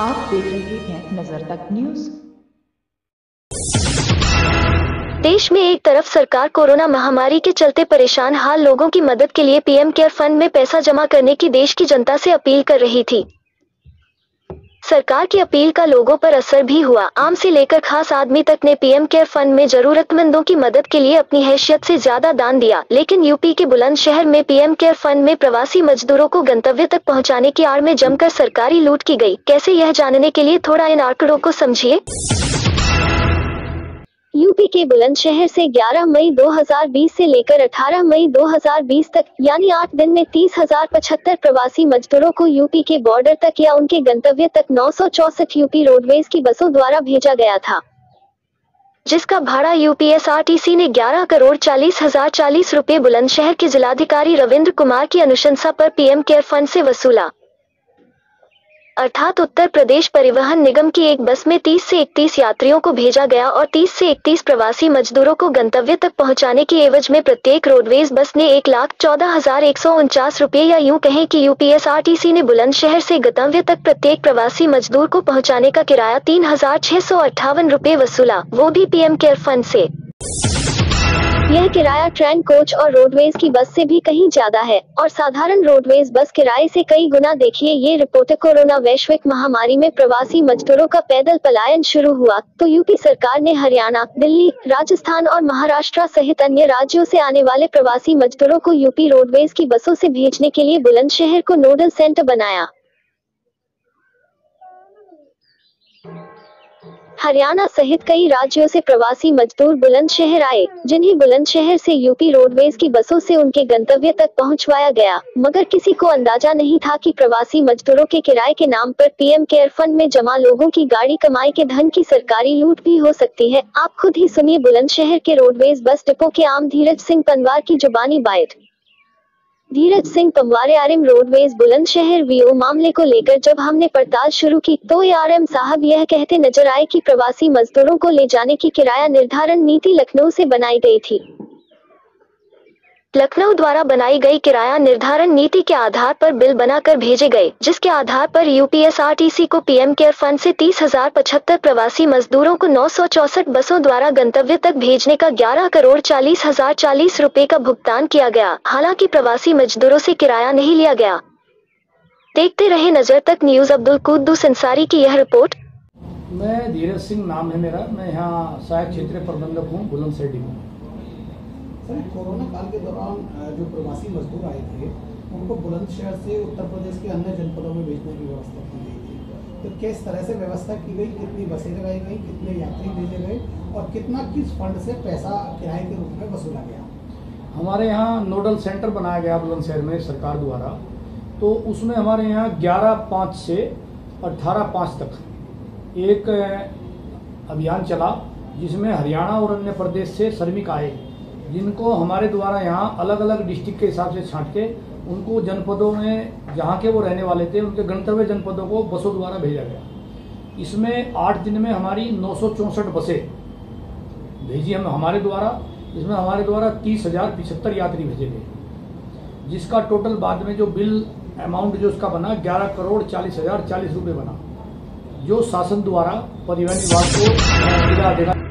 आप देख रहे हैं नजर तक न्यूज। देश में एक तरफ सरकार कोरोना महामारी के चलते परेशान हाल लोगों की मदद के लिए पीएम केयर फंड में पैसा जमा करने की देश की जनता से अपील कर रही थी। सरकार की अपील का लोगों पर असर भी हुआ। आम से लेकर खास आदमी तक ने पीएम केयर फंड में जरूरतमंदों की मदद के लिए अपनी हैसियत से ज्यादा दान दिया। लेकिन यूपी के बुलंदशहर में पीएम केयर फंड में प्रवासी मजदूरों को गंतव्य तक पहुंचाने की आड़ में जमकर सरकारी लूट की गई। कैसे, यह जानने के लिए थोड़ा इन आंकड़ों को समझिए। यूपी के बुलंदशहर से 11 मई 2020 से लेकर 18 मई 2020 तक यानी 8 दिन में 30,075 प्रवासी मजदूरों को यूपी के बॉर्डर तक या उनके गंतव्य तक 964 यूपी रोडवेज की बसों द्वारा भेजा गया था, जिसका भाड़ा यूपीएसआरटीसी ने 11,40,40,040 रुपए बुलंदशहर के जिलाधिकारी रविंद्र कुमार की अनुशंसा पर पीएम केयर फंड से वसूला। अर्थात उत्तर प्रदेश परिवहन निगम की एक बस में 30 से 31 यात्रियों को भेजा गया और 30 से 31 प्रवासी मजदूरों को गंतव्य तक पहुंचाने की एवज में प्रत्येक रोडवेज बस ने 1,14,149 रुपये या यूं कहें कि यूपीएसआरटीसी ने बुलंदशहर से गंतव्य तक प्रत्येक प्रवासी मजदूर को पहुंचाने का किराया 3,658 रुपये वसूला, वो भी पीएम केयर फंड से। यह किराया ट्रेन, कोच और रोडवेज की बस से भी कहीं ज्यादा है और साधारण रोडवेज बस किराए से कई गुना। देखिए ये रिपोर्ट। कोरोना वैश्विक महामारी में प्रवासी मजदूरों का पैदल पलायन शुरू हुआ तो यूपी सरकार ने हरियाणा, दिल्ली, राजस्थान और महाराष्ट्र सहित अन्य राज्यों से आने वाले प्रवासी मजदूरों को यूपी रोडवेज की बसों से भेजने के लिए बुलंदशहर को नोडल सेंटर बनाया। हरियाणा सहित कई राज्यों से प्रवासी मजदूर बुलंदशहर आए, जिन्हें बुलंदशहर से यूपी रोडवेज की बसों से उनके गंतव्य तक पहुंचवाया गया। मगर किसी को अंदाजा नहीं था कि प्रवासी मजदूरों के किराए के नाम पर पीएम केयर फंड में जमा लोगों की गाड़ी कमाई के धन की सरकारी लूट भी हो सकती है। आप खुद ही सुनिए बुलंदशहर के रोडवेज बस डिपो के आम धीरज सिंह पंवार की जुबानी bite. Dheeraj Singh Panwar, RM roadways Bulandshahr. VO मामले को लेकर जब हमने पड़ताल शुरू की तो आरएम साहब यह कहते नजर आए कि प्रवासी मजदूरों को ले जाने की किराया निर्धारण नीति लखनऊ से बनाई गई थी। लखनऊ द्वारा बनाई गई किराया निर्धारण नीति के आधार पर बिल बनाकर भेजे गए, जिसके आधार पर यूपीएसआरटीसी को पीएम केयर फंड से 30,075 प्रवासी मजदूरों को 964 बसों द्वारा गंतव्य तक भेजने का 11,40,040 रुपए का भुगतान किया गया। हालांकि प्रवासी मजदूरों से किराया नहीं लिया गया। देखते रहे नजर तक न्यूज। अब्दुल कुद्दूस अंसारी की यह रिपोर्ट। मैं धीरज सिंह नाम है मेरा। मैं यहाँ सहायक क्षेत्रीय प्रबंधक हूँ बुलंदशहर डिपो। सर, कोरोना काल के दौरान जो प्रवासी मजदूर आए थे उनको बुलंदशहर से उत्तर प्रदेश के अन्य जनपदों में भेजने की व्यवस्था की गई थी, तो किस तरह से व्यवस्था की गई, कितनी बसें लगाई गई, कितने यात्री भेजे गए और कितना किस फंड से पैसा किराए के रूप में वसूला गया? हमारे यहाँ नोडल सेंटर बनाया गया बुलंदशहर में सरकार द्वारा, तो उसमें हमारे यहाँ 11/5 से 18/5 तक एक अभियान चला, जिसमें हरियाणा और अन्य प्रदेश से श्रमिक आए, जिनको हमारे द्वारा यहाँ अलग अलग डिस्ट्रिक्ट के हिसाब से छांट के उनको जनपदों में जहाँ के वो रहने वाले थे उनके गंतव्य जनपदों को बसों द्वारा भेजा गया। इसमें 8 दिन में हमारी 964 बसें भेजी हमारे द्वारा। इसमें हमारे द्वारा 30,075 यात्री भेजे गए, जिसका टोटल बाद में जो बिल अमाउंट जो उसका बना 11,40,040 रुपये बना, जो शासन द्वारा परिवहन विभाग को